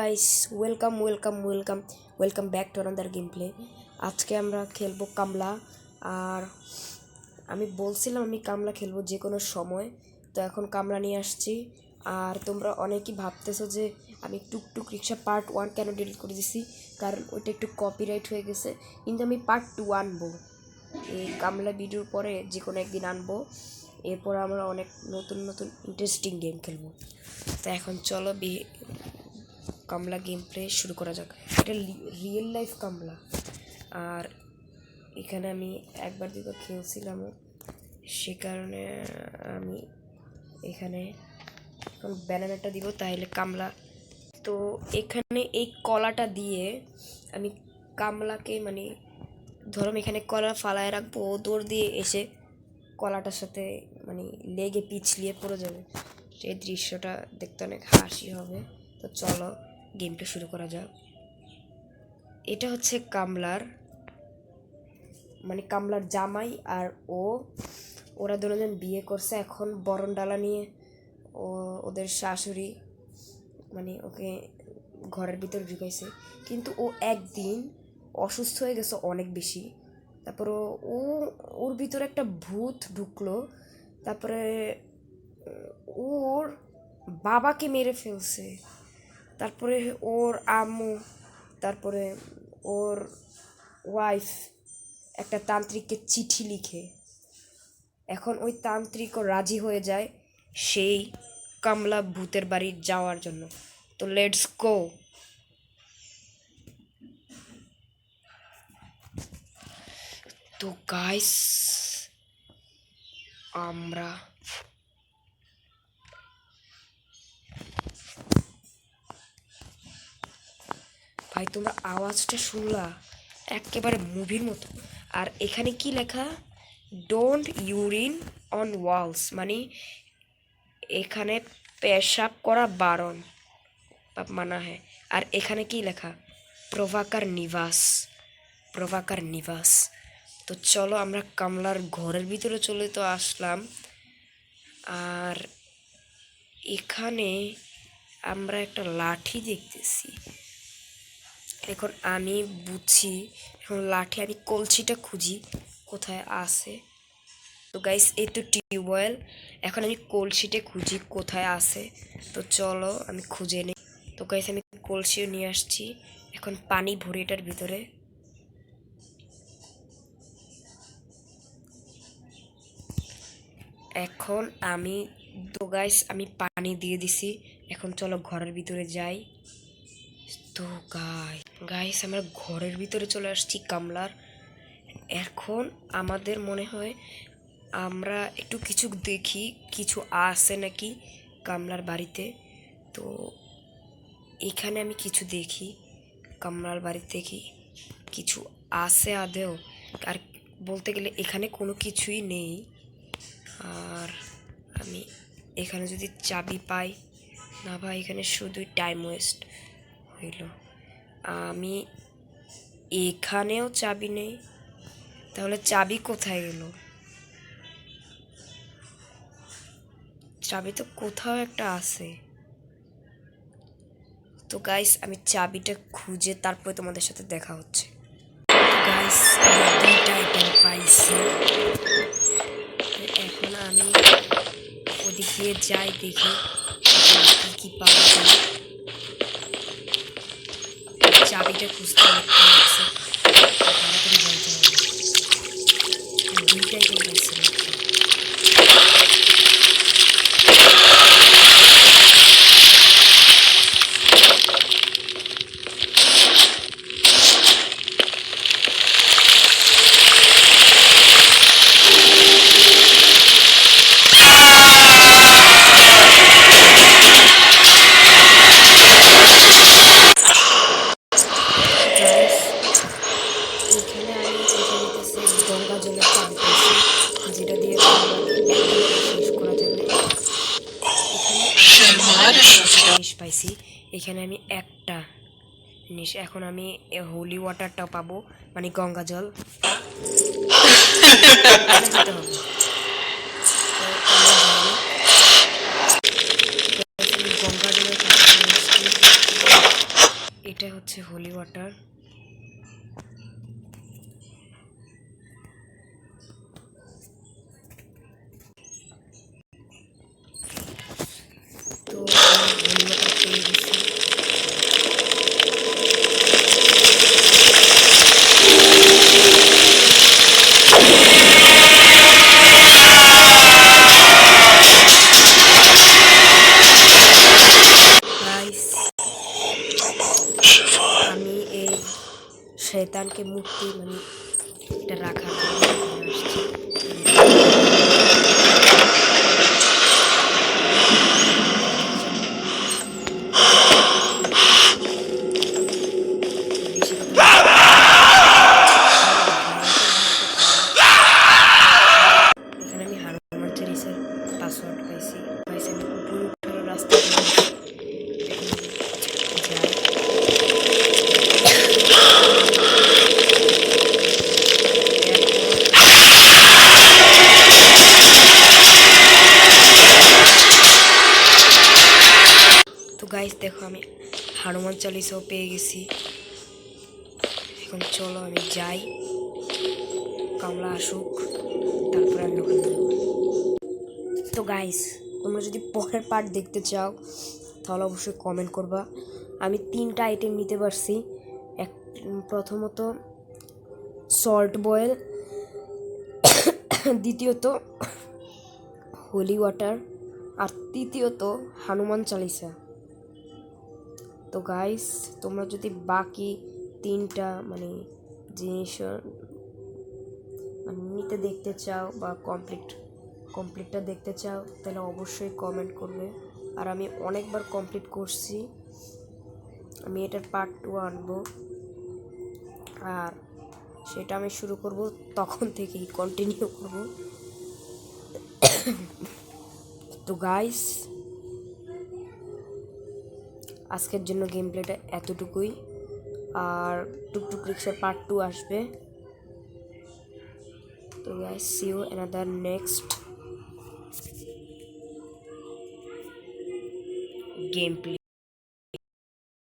Guys welcome back to another game play. আজকে আমরা খেলবো কামলা। আর আমি বলছিলাম আমি কামলা খেলবো যে কোনো সময়, তো এখন কামলা নিয়ে আসছি। আর তোমরা অনেকেই ভাবতেছো যে আমি টুকটুক রিক্সা পার্ট 1 কেন ডিলিট করে দিছি, কারণ ওইটা একটু কপিরাইট হয়ে গেছে। কিন্তু আমি পার্ট 2 আনবো, এই কামলা ভিডিওর পরে যে কোনো একদিন আনবো। এরপর আমরা অনেক নতুন নতুন ইন্টারেস্টিং গেম খেলবো। তো এখন চলো কামলা গেম প্লে শুরু করা যাক। এটা রিয়েল লাইফ কামলা। আর এখানে আমি একবার দুবার খেলছিলামও, সে কারণে আমি এখানে এখন ব্যানানাটা দিব, তাহলে কামলা। তো এখানে এই কলাটা দিয়ে আমি কামলাকে ধরো এখানে কলা ফালায় রাখবো, ও দৌড় দিয়ে এসে কলাটার সাথে লেগে পিছলিয়ে পড়ে যাবে। এই দৃশ্যটা দেখতে অনেক হাসি হবে। তো চলো গেমটা শুরু করা যাক। এটা হচ্ছে কামলার কামলার জামাই, আর ওরা দুজন বিয়ে করছে। এখন বরণ ডালা নিয়ে ওদের শাশুড়ি ওকে ঘরের ভিতর ঢুকাইছে। কিন্তু ও একদিন অসুস্থ হয়ে গেছে অনেক বেশি। তারপরে ওর ভিতরে একটা ভূত ঢুকলো। তারপরে ওর বাবাকে মেরে ফেলছে। তারপরে ওর আম্মু, তারপরে ওর ওয়াইফ একটা তান্ত্রিককে চিঠি লিখে। এখন ওই তান্ত্রিকও রাজি হয়ে যায় সেই কামলা ভূতের বাড়ি যাওয়ার জন্য। তো লেটস গো। তো গাইস আমরা ভাই তোমরা আওয়াজটা শুনলা, একেবারে মুভির মতো। আর এখানে কি লেখা, ডোন্ট ইউরিন অন ওয়ালস, এখানে পেশাব করা বারণ মানা হ্যাঁ। আর এখানে কি লেখা, প্রভাকার নিবাস। তো চলো আমরা কামলার ঘরের ভিতরে চলে তো আসলাম। আর এখানে আমরা একটা লাঠি দেখতেছি। এখন আমি বুঝছি, এখন লাঠি আমি কলসিটা খুঁজি কোথায় আছে। তো গাইস এই তো টিউবওয়েল, এখন আমি কলসিটা খুঁজি কোথায় আছে। তো চলো আমি খুঁজে নিই। তো গাইস আমি কলসিও নিয়ে আসছি, এখন পানি ভরে এটার ভিতরে। এখন আমি পানি দিয়ে দিছি। এখন চলো ঘরের ভিতরে যাই। তো গাইস আমরা ঘরের ভিতরে চলে আসছি কামলার। এখন আমাদের মনে হয় আমরা একটু কিছু দেখি, কিছু আছে নাকি কামলার বাড়িতে। তো এখানে আমি কিছু দেখি, কামলার বাড়িতে কি কিছু আছে আদেও। আর বলতে গেলে এখানে কোনো কিছুই নেই। আর আমি এখানে যদি চাবি পাই, না ভাই এখানে শুধুই টাইম ওয়েস্ট হইল। আমি এখানেও চাবি নেই, তাহলে চাবি কোথায় গেল? চাবি তো কোথাও একটা আছে। তো গাইস আমি চাবিটা খুঁজে তারপরে তোমাদের সাথে দেখা হচ্ছে। গাইস আমি দুইটা আইটেম পাইছি। এখন আমি ওদিক দিয়ে যাই, দেখি কি পাওয়া যায়। চাবিটা খুঁজতে অনেক লাগছে, তাড়াতাড়ি বলতে হবে। দুইটা আইটেম পাইছি। এখানে আমি এটা নিতেছি গঙ্গা জলের চান পাইছি, যেটা দিয়ে শেষ করা যাবে। এখানে জিনিস পাইছি, এখানে আমি একটা জিনিস। এখন আমি হোলি ওয়াটারটা পাবো, গঙ্গা জল। যেতে হবে। গঙ্গা জলের এটা হচ্ছে হোলি ওয়াটার। তো হোলি ওয়াটার পেয়ে গেছি। আমি এই শয়তানকে মুক্তি মানে এটা রাখার জন্য আসছি। এখানে আমি হানুমান চালিসার পাসওয়ার্ড পাইছি আমি উপরে উঠার রাস্তা তো গাইস দেখো আমি হনুমান চালিসাও পেয়ে গেছি। এখন চলো আমি যাই, কামলা আসুক, তারপরে আমি ওখানে যাবো। তো গাইস তোমরা যদি পরের পার্ট দেখতে চাও তাহলে অবশ্যই কমেন্ট করবা। আমি 3টা আইটেম নিতে পারছি। প্রথমত সল্ট বয়েল, দ্বিতীয়ত হোলি ওয়াটার, আর তৃতীয়ত হনুমান চালিসা। তো গাইস তোমরা যদি বাকি 3টা মানে জিনিস মানে নিতে দেখতে চাও বা কমপ্লিটটা দেখতে চাও তাহলে অবশ্যই কমেন্ট করবে। আর আমি অনেকবার কমপ্লিট করছি, আমি এটার পার্ট 2 আনবো, আর সেটা আমি শুরু করব তখন থেকেই কন্টিনিউ করব। তো গাইস আজকের জন্য গেম প্লেটা এতটুকুই, আর টুকটুক রিক্সার পার্ট 2 আসবে। তো guys see you another next game play.